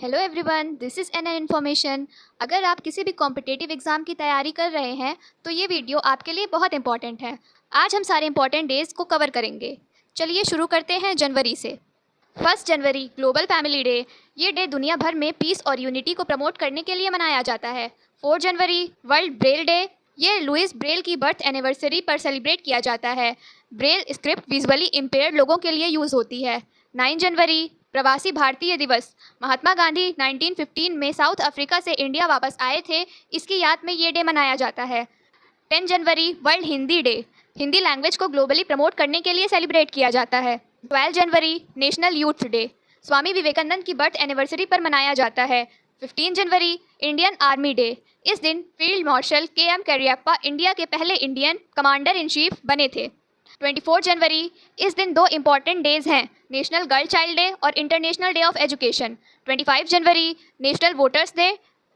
Hello everyone, this is an information. अगर आप किसी भी कॉम्पिटिटिव एग्ज़ाम की तैयारी कर रहे हैं तो ये वीडियो आपके लिए बहुत इंपॉर्टेंट है। आज हम सारे इंपॉर्टेंट डेज़ को कवर करेंगे। चलिए शुरू करते हैं जनवरी से। 1 जनवरी ग्लोबल फैमिली डे। ये डे दुनिया भर में पीस और यूनिटी को प्रमोट करने के लिए मनाया जाता है। 4 जनवरी वर्ल्ड ब्रेल डे। ये लुइस ब्रेल की बर्थ एनिवर्सरी पर सेलिब्रेट किया जाता है। ब्रेल स्क्रिप्ट विजुअली इम्पेयर्ड लोगों के लिए यूज़ होती है। 9 जनवरी प्रवासी भारतीय दिवस। महात्मा गांधी 1915 में साउथ अफ्रीका से इंडिया वापस आए थे, इसकी याद में ये डे मनाया जाता है। 10 जनवरी world Hindi day. Hindi language को ग्लोबली प्रमोट करने के लिए सेलिब्रेट किया जाता है। 12 जनवरी national youth day. Swami Vivekananda की बर्थ एनिवर्सरी पर मनाया जाता है। 15 जनवरी इंडियन आर्मी डे। इस दिन field marshal KM Cariappa India के पहले इंडियन कमांडर इन चीफ बने थे। 24 जनवरी इस दिन दो इम्पॉर्टेंट डेज हैं, नेशनल गर्ल चाइल्ड डे और international day of education. 25 January national voters day.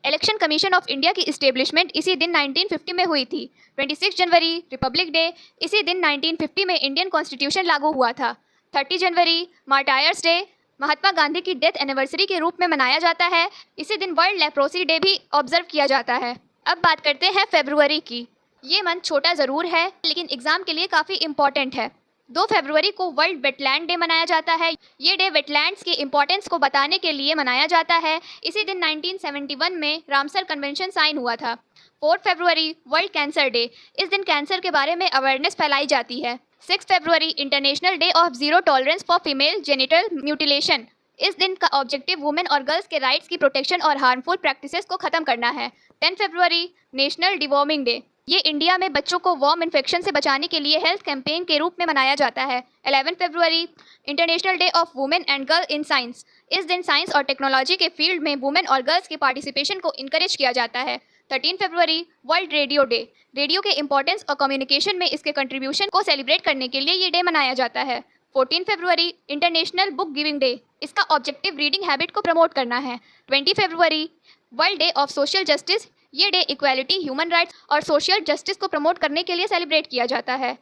Election commission of India की इस्टेब्लिशमेंट इसी दिन 1950 में हुई थी। 26 जनवरी रिपब्लिक डे। इसी दिन 1950 में इंडियन कॉन्स्टिट्यूशन लागू हुआ था। 30 जनवरी मार्टायर्स डे। महात्मा गांधी की डेथ एनिवर्सरी के रूप में मनाया जाता है। इसी दिन वर्ल्ड लेप्रोसी डे भी ऑब्जर्व किया जाता है। अब बात करते हैं फरवरी की। ये मंथ छोटा ज़रूर है लेकिन एग्ज़ाम के लिए काफ़ी इम्पॉर्टेंट है। 2 फरवरी को वर्ल्ड वेटलैंड डे मनाया जाता है। ये डे वेटलैंड्स के इम्पोर्टेंस को बताने के लिए मनाया जाता है। इसी दिन 1971 में रामसर कन्वेंशन साइन हुआ था। 4 फरवरी वर्ल्ड कैंसर डे। इस दिन कैंसर के बारे में अवेयरनेस फैलाई जाती है। 6 फरवरी international day of zero tolerance for female genital mutilation. इस दिन का ऑब्जेक्टिव वुमेन और गर्ल्स के राइट्स की प्रोटेक्शन और हार्मफुल प्रैक्टिसेस को ख़त्म करना है। 10 फरवरी नेशनल डिवॉर्मिंग डे। ये इंडिया में बच्चों को वॉर्म इन्फेक्शन से बचाने के लिए हेल्थ कैंपेन के रूप में मनाया जाता है। 11 फरवरी international day of women and girl in science. इस दिन साइंस और टेक्नोलॉजी के फील्ड में वुमेन और गर्ल्स के पार्टिसिपेशन को इनकरेज किया जाता है। 13 फरवरी वर्ल्ड रेडियो डे। रेडियो के इंपॉर्टेंस और कम्युनिकेशन में इसके कंट्रीब्यूशन को सेलिब्रेट करने के लिए ये डे मनाया जाता है। 14 फरवरी इंटरनेशनल बुक गिविंग डे। इसका ऑब्जेक्टिव रीडिंग हैबिट को प्रमोट करना है। 20 फरवरी world day of social justice. ये डे इक्वालिटी, ह्यूमन राइट्स और सोशल जस्टिस को प्रमोट करने के लिए सेलिब्रेट किया जाता है।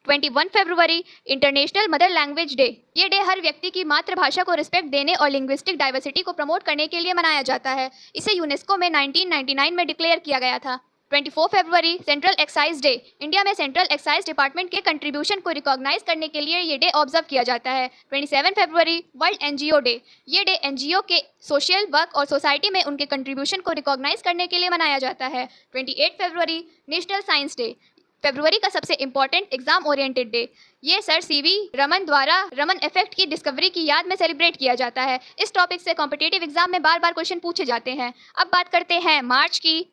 21 फरवरी इंटरनेशनल मदर लैंग्वेज डे। ये डे हर व्यक्ति की मातृभाषा को रिस्पेक्ट देने और लिंग्विस्टिक डाइवर्सिटी को प्रमोट करने के लिए मनाया जाता है। इसे यूनेस्को में 1999 में डिक्लेयर किया गया था। 24 फरवरी सेंट्रल एक्साइज डे। इंडिया में सेंट्रल एक्साइज डिपार्टमेंट के कंट्रीब्यूशन को रिकॉग्नाइज करने के लिए ये डे ऑब्जर्व किया जाता है। 27 फरवरी वर्ल्ड NGO डे। ये डे NGO के सोशल वर्क और सोसाइटी में उनके कंट्रीब्यूशन को रिकॉग्नाइज करने के लिए मनाया जाता है। 28 फरवरी नेशनल साइंस डे। फरवरी का सबसे इंपॉर्टेंट एग्जाम ओरिएंटेड डे। ये सर CV रमन द्वारा रमन इफेक्ट की डिस्कवरी की याद में सेलिब्रेट किया जाता है। इस टॉपिक से कॉम्पिटिटिव एग्जाम में बार बार क्वेश्चन पूछे जाते हैं। अब बात करते हैं मार्च की।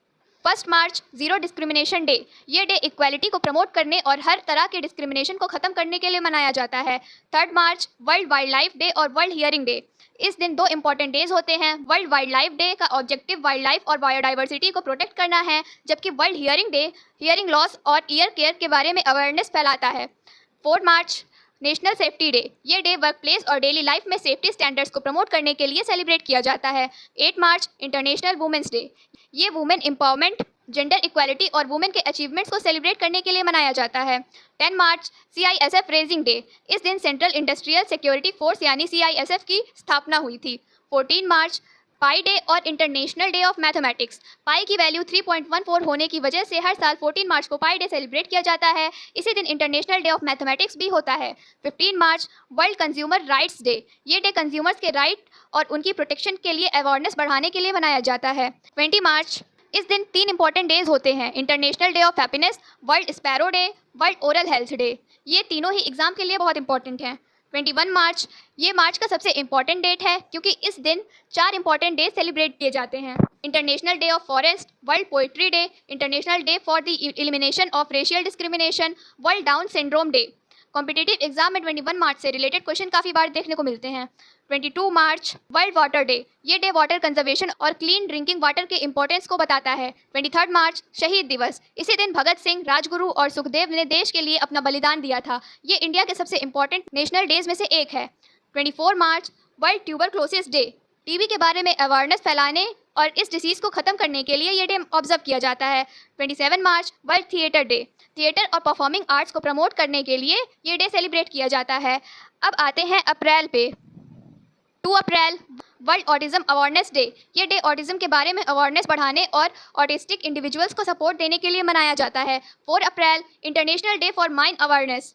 1 मार्च ज़ीरो डिस्क्रिमिनेशन डे। ये डे इक्वालिटी को प्रमोट करने और हर तरह के डिस्क्रिमिनेशन को ख़त्म करने के लिए मनाया जाता है। 3 मार्च वर्ल्ड वाइल्ड लाइफ डे और वर्ल्ड हियरिंग डे। इस दिन दो इंपॉर्टेंट डेज होते हैं। वर्ल्ड वाइल्ड लाइफ डे का ऑब्जेक्टिव वाइल्ड लाइफ और बायोडाइवर्सिटी को प्रोटेक्ट करना है, जबकि world hearing day hearing loss और ईयर केयर के बारे में अवेयरनेस फैलाता है। 4 मार्च नेशनल सेफ्टी डे। ये डे वर्क प्लेस और डेली लाइफ में सेफ्टी स्टैंडर्ड्स को प्रमोट करने के लिए सेलिब्रेट किया जाता है। 8 मार्च इंटरनेशनल वुमेंस डे। ये वुमेन एम्पावरमेंट, जेंडर इक्वालिटी और वुमेन के अचीवमेंट्स को सेलिब्रेट करने के लिए मनाया जाता है। 10 मार्च CISF रेजिंग डे। इस दिन सेंट्रल इंडस्ट्रियल सिक्योरिटी फोर्स यानी CISF की स्थापना हुई थी। 14 मार्च पाई डे और इंटरनेशनल डे ऑफ मैथमेटिक्स। पाई की वैल्यू 3.14 होने की वजह से हर साल 14 मार्च को पाई डे सेलिब्रेट किया जाता है। इसी दिन इंटरनेशनल डे ऑफ मैथमेटिक्स भी होता है। 15 मार्च वर्ल्ड कंज्यूमर राइट्स डे। ये डे कंज्यूमर्स के राइट और उनकी प्रोटेक्शन के लिए अवेयरनेस बढ़ाने के लिए मनाया जाता है। 20 मार्च इस दिन 3 इंपॉर्टेंट डेज होते हैं, international day of happiness, world sparrow day, world oral health day. ये तीनों ही एग्जाम के लिए बहुत इंपॉर्टेंट हैं। 21 मार्च ये मार्च का सबसे इंपॉर्टेंट डेट है क्योंकि इस दिन 4 इंपॉर्टेंट डेज सेलिब्रेट किए जाते हैं। International day of forest, world poetry day, international day for the elimination of racial discrimination, world down syndrome day. Competitive exam में 21 मार्च से रिलेटेड क्वेश्चन काफ़ी बार देखने को मिलते हैं। 22 मार्च वर्ल्ड वाटर डे। ये डे वाटर कंजर्वेशन और क्लीन ड्रिंकिंग वाटर के इंपॉर्टेंस को बताता है। 23 मार्च शहीद दिवस। इसी दिन भगत सिंह, राजगुरु और सुखदेव ने देश के लिए अपना बलिदान दिया था। ये इंडिया के सबसे इंपॉर्टेंट नेशनल डेज में से एक है। 24 मार्च वर्ल्ड ट्यूबरक्लोसिस डे। टीबी के बारे में अवेयरनेस फैलाने और इस डिसीज़ को ख़त्म करने के लिए ये डे ऑब्जर्व किया जाता है। 27 मार्च वर्ल्ड थिएटर डे। थिएटर और परफॉर्मिंग आर्ट्स को प्रमोट करने के लिए ये डे सेलिब्रेट किया जाता है। अब आते हैं अप्रैल पे। 2 अप्रैल वर्ल्ड ऑटिज्म अवेयरनेस डे। ये डे ऑटिज्म के बारे में अवेयरनेस बढ़ाने और ऑटिस्टिक इंडिविजुअल्स को सपोर्ट देने के लिए मनाया जाता है। 4 अप्रैल international day for mine awareness.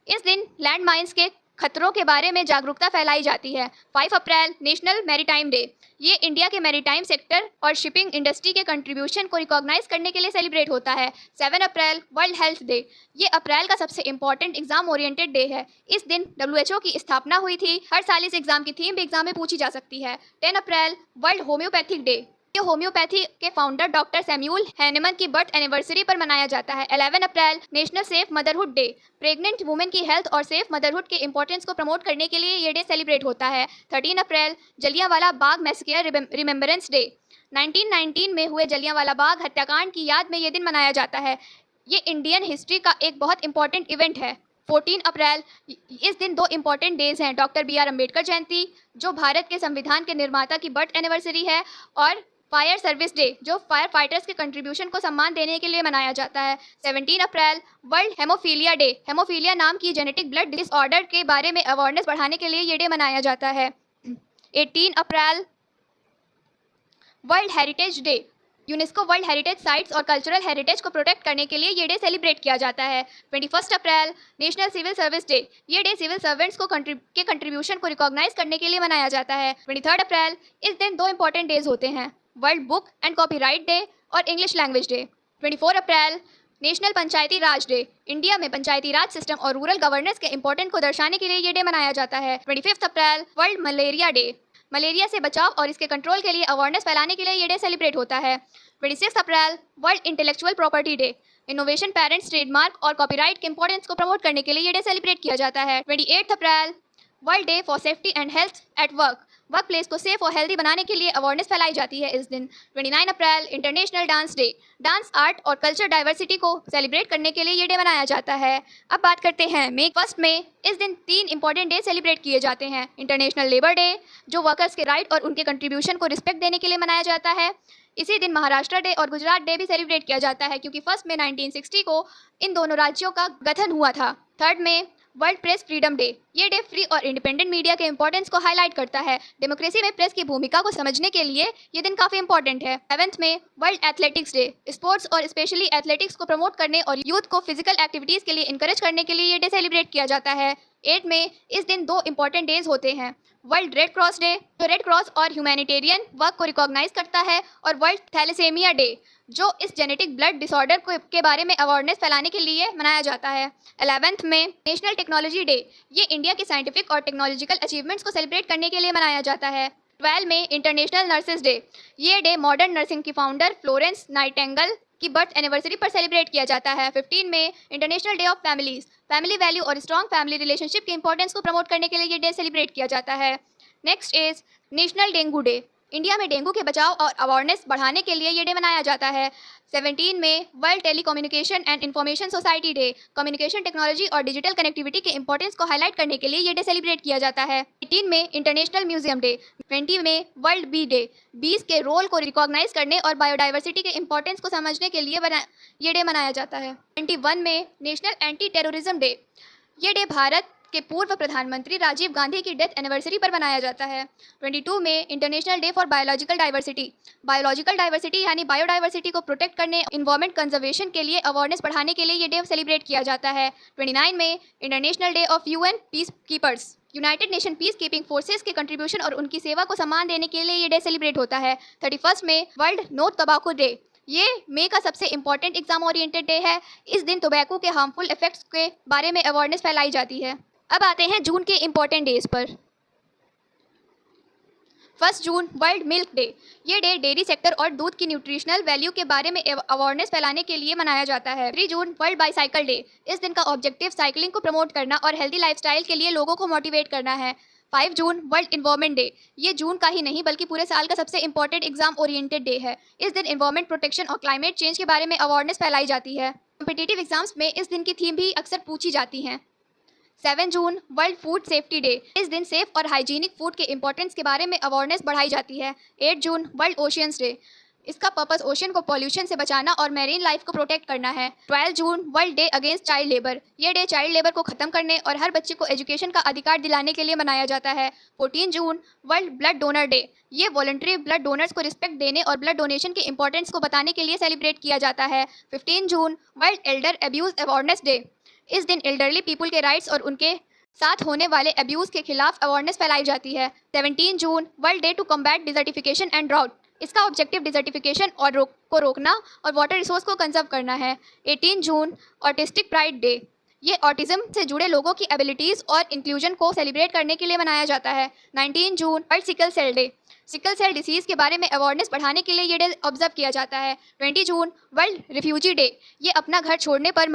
इस दिन लैंड माइंस के खतरों के बारे में जागरूकता फैलाई जाती है। 5 अप्रैल नेशनल मैरीटाइम डे। ये इंडिया के मैरीटाइम सेक्टर और शिपिंग इंडस्ट्री के कंट्रीब्यूशन को रिकॉग्नाइज करने के लिए सेलिब्रेट होता है। 7 अप्रैल वर्ल्ड हेल्थ डे। ये अप्रैल का सबसे इंपॉर्टेंट एग्जाम ओरिएंटेड डे है। इस दिन WHO की स्थापना हुई थी। हर साल इस एग्जाम की थीम भी एग्जाम में पूछी जा सकती है। 10 अप्रैल वर्ल्ड होम्योपैथिक डे। ये होम्योपैथी के फाउंडर डॉक्टर सैम्यूल हैनेमन की बर्थ एनिवर्सरी पर मनाया जाता है। 11 अप्रैल national safe motherhood day. Pregnant women की हेल्थ और सेफ मदरहुड के इंपॉर्टेंस को प्रमोट करने के लिए ये डे सेलिब्रेट होता है। 13 अप्रैल Jallianwala Bagh massacre remembrance day. 1919 में हुए जलियांवाला बाग हत्याकांड की याद में ये दिन मनाया जाता है। ये इंडियन हिस्ट्री का एक बहुत इंपॉर्टेंट इवेंट है। 14 अप्रैल इस दिन 2 इंपॉर्टेंट डेज हैं। डॉक्टर BR अम्बेडकर जयंती, जो भारत के संविधान के निर्माता की बर्थ एनिवर्सरी है, और फायर सर्विस डे, जो फायर फाइटर्स के कंट्रीब्यूशन को सम्मान देने के लिए मनाया जाता है। 17 अप्रैल वर्ल्ड हेमोफीलिया डे। हेमोफीलिया नाम की जेनेटिक ब्लड डिसऑर्डर के बारे में अवेयरनेस बढ़ाने के लिए ये डे मनाया जाता है। 18 अप्रैल world heritage day. UNESCO world heritage sites और कल्चरल हेरिटेज को प्रोटेक्ट करने के लिए ये डे सेलिब्रेट किया जाता है। 21 अप्रैल नेशनल सिविल सर्विस डे। ये डे सिविल सर्वेंट्स को कंट्रीब्यूशन को रिकॉग्नाइज करने के लिए मनाया जाता है। 23 अप्रैल इस दिन 2 इंपॉर्टेंट डेज होते हैं, world book and copyright day और इंग्लिश लैंग्वेज डे। 24 अप्रैल नेशनल पंचायती राज डे। इंडिया में पंचायती राज सिस्टम और रूरल गवर्नेंस के इंपॉर्टेंट को दर्शाने के लिए ये डे मनाया जाता है। 25 अप्रैल वर्ल्ड मलेरिया डे। मलेरिया से बचाव और इसके कंट्रोल के लिए अवेयरनेस फैलाने के लिए ये डे सेलिब्रेट होता है। 26 अप्रैल world intellectual property day. Innovation, parents, trademark और कॉपीराइट के इंपॉर्टेंस को प्रमोट करने के लिए ये डे सेलिब्रेट किया जाता है। 28 अप्रैल world day for safety and health at work. Work place को सेफ और हेल्दी बनाने के लिए अवेयरनेस फैलाई जाती है इस दिन। 29 अप्रैल international dance day. Dance, art और कल्चर डाइवर्सिटी को सेलिब्रेट करने के लिए ये डे मनाया जाता है। अब बात करते हैं मे 1 में। इस दिन 3 इंपॉर्टेंट डे सेलिब्रेट किए जाते हैं। इंटरनेशनल लेबर डे, जो वर्कर्स के राइट और उनके कंट्रीब्यूशन को रिस्पेक्ट देने के लिए मनाया जाता है। इसी दिन महाराष्ट्र डे और गुजरात डे भी सेलिब्रेट किया जाता है, क्योंकि 1 में 1960 को इन दोनों राज्यों का गठन हुआ था। 3 में वर्ल्ड प्रेस फ्रीडम डे। ये डे फ्री और इंडिपेंडेंट मीडिया के इंपॉर्टेंस को हाईलाइट करता है। डेमोक्रेसी में प्रेस की भूमिका को समझने के लिए ये दिन काफ़ी इंपॉर्टेंट है। 7 में वर्ल्ड एथलेटिक्स डे। स्पोर्ट्स और स्पेशली एथलेटिक्स को प्रमोट करने और यूथ को फिजिकल एक्टिविटीज़ के लिए इंकरेज करने के लिए ये डे सेलिब्रेट किया जाता है। 8 में इस दिन 2 इंपॉर्टेंट डेज होते हैं, वर्ल्ड रेड क्रॉस डे, जो रेड क्रॉस और ह्यूमैनिटेरियन वर्क को रिकॉग्नाइज करता है, और वर्ल्ड थैलेसेमिया डे, जो इस जेनेटिक ब्लड डिसऑर्डर के बारे में अवेयरनेस फैलाने के लिए मनाया जाता है। 11 में नेशनल टेक्नोलॉजी डे। ये इंडिया की साइंटिफिक और टेक्नोलॉजिकल अचीवमेंट्स को सेलिब्रेट करने के लिए मनाया जाता है। 12 में इंटरनेशनल नर्सेज डे। ये डे मॉडर्न नर्सिंग की फाउंडर फ्लोरेंस नाइटिंगेल की बर्थ एनिवर्सरी पर सेलिब्रेट किया जाता है। 15 में international day of families. Family value और स्ट्रॉन्ग फैमिली रिलेशनशिप के इंपॉर्टेंस को प्रमोट करने के लिए ये डे सेलिब्रेट किया जाता है। Next is national dengue day. India में डेंगू के बचाव और अवेयरनेस बढ़ाने के लिए ये डे मनाया जाता है। 17 में world telecommunication and information society day. Communication technology और डिजिटल कनेक्टिविटी के इंपॉर्टेंस को हाईलाइट करने के लिए ये डे सेलिब्रेट किया जाता है। 18 में इंटरनेशनल म्यूजियम डे। 20 में वर्ल्ड बी डे। बीज के रोल को रिकॉग्नाइज करने और बायोडाइवर्सिटी के इंपॉर्टेंस को समझने के लिए ये डे मनाया जाता है। 21 में नेशनल एंटी टेररिज्म डे। ये डे भारत के पूर्व प्रधानमंत्री राजीव गांधी की डेथ एनिवर्सरी पर मनाया जाता है। 22 में international day for biological diversity. Biological diversity यानी बायोडाइवर्सिटी को प्रोटेक्ट करने, इन्वायरमेंट कंजर्वेशन के लिए अवेयरनेस बढ़ाने के लिए ये डे सेलिब्रेट किया जाता है। 29 में international day of UN peace keepers. United nation peace keeping forces के कंट्रीब्यूशन और उनकी सेवा को सम्मान देने के लिए ये डे सेलिब्रेट होता है। 31 में वर्ल्ड नो टोबैको डे। ये मई का सबसे इंपॉर्टेंट एग्जाम ओरिएंटेड डे है। इस दिन टोबैको के हार्मफुल इफेक्ट्स के बारे में अवेयरनेस फैलाई जाती है। अब आते हैं जून के इंपॉर्टेंट डेज पर। 1 जून वर्ल्ड मिल्क डे। ये डे डेयरी सेक्टर और दूध की न्यूट्रिशनल वैल्यू के बारे में अवेयरनेस फैलाने के लिए मनाया जाता है। 3 जून वर्ल्ड बाईसाइकिल डे। इस दिन का ऑब्जेक्टिव साइकिलिंग को प्रमोट करना और हेल्दी लाइफस्टाइल के लिए लोगों को मोटिवेट करना है। 5 जून वर्ल्ड इन्वायरमेंट डे। ये जून का ही नहीं बल्कि पूरे साल का सबसे इंपॉर्टेंट एग्जाम ओरिएंटेड डे है। इस दिन इन्वायरमेंट प्रोटेक्शन और क्लाइमेट चेंज के बारे में अवेयरनेस फैलाई जाती है। कॉम्पिटिटिव एग्जाम्स में इस दिन की थीम भी अक्सर पूछी जाती हैं। 7 June world food safety day. इस दिन सेफ और हाइजीनिक फूड के इंपॉर्टेंस के बारे में अवेयरनेस बढ़ाई जाती है। 8 जून वर्ल्ड ओशियंस डे। इसका पर्पस ओशन को पॉल्यूशन से बचाना और मैरीन लाइफ को प्रोटेक्ट करना है। 12 जून world day against child labour. ये डे चाइल्ड लेबर को खत्म करने और हर बच्चे को एजुकेशन का अधिकार दिलाने के लिए मनाया जाता है। 14 June world blood donor day. ये वॉलंटरी ब्लड डोनर्स को रिस्पेक्ट देने और ब्लड डोनेशन के इंपॉर्टेंस को बताने के लिए सेलिब्रेट किया जाता है। 15 जून world elder abuse awareness day. इस दिन एल्डरली पीपल के राइट्स और उनके साथ होने वाले अब्यूज के खिलाफ अवेयरनेस फैलाई जाती है। 17 जून world day to combat desertification and drought. इसका ऑब्जेक्टिव डिजर्टिफिकेशन और को रोकना और वाटर रिसोर्स को कंजर्व करना है। 18 जून ऑटिस्टिक प्राइड डे। ये ऑटिज्म से जुड़े लोगों की एबिलिटीज़ और इंक्लूजन को सेलिब्रेट करने के लिए मनाया जाता है। 19 जून world sickle cell day. Sickle cell disease के बारे में अवेयरनेस बढ़ाने के लिए ये डे ऑब्जर्व किया जाता है। 20 जून वर्ल्ड रिफ्यूजी डे। ये अपना घर छोड़ने पर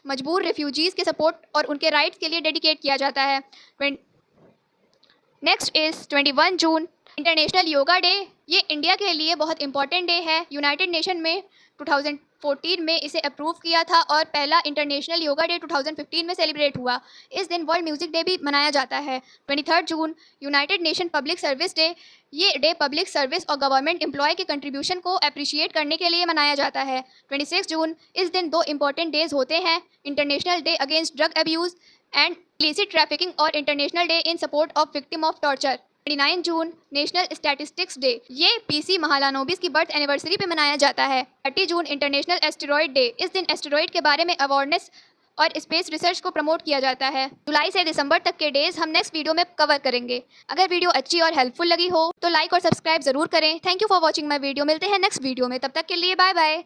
मजबूर रिफ्यूजीज़ के सपोर्ट और उनके राइट्स के लिए डेडिकेट किया जाता है। Next is 21 June international yoga day. ये इंडिया के लिए बहुत इंपॉर्टेंट डे है। यूनाइटेड नेशन में 2014 में इसे अप्रूव किया था और पहला इंटरनेशनल योगा डे 2015 में सेलिब्रेट हुआ। इस दिन वर्ल्ड म्यूज़िक डे भी मनाया जाता है। 23 जून United Nation public service day. ये डे पब्लिक सर्विस और गवर्नमेंट एम्प्लॉय के कंट्रीब्यूशन को अप्रिशिएट करने के लिए मनाया जाता है। 26 जून इस दिन 2 इंपॉर्टेंट डेज होते हैं, international day against drug abuse and illicit trafficking और international day in support of victim of torture. 29 जून नेशनल स्टैटिस्टिक्स डे। ये पीसी महालानोबिस की बर्थ एनिवर्सरी पे मनाया जाता है। 30 जून इंटरनेशनल एस्टेरॉयड डे। इस दिन एस्टेरॉयड के बारे में अवेयरनेस और स्पेस रिसर्च को प्रमोट किया जाता है। जुलाई से दिसंबर तक के डेज हम नेक्स्ट वीडियो में कवर करेंगे। अगर वीडियो अच्छी और हेल्पफुल लगी हो तो लाइक और सब्सक्राइब जरूर करें। Thank you for watching my video. मिलते हैं नेक्स्ट वीडियो में, तब तक के लिए बाय बाय।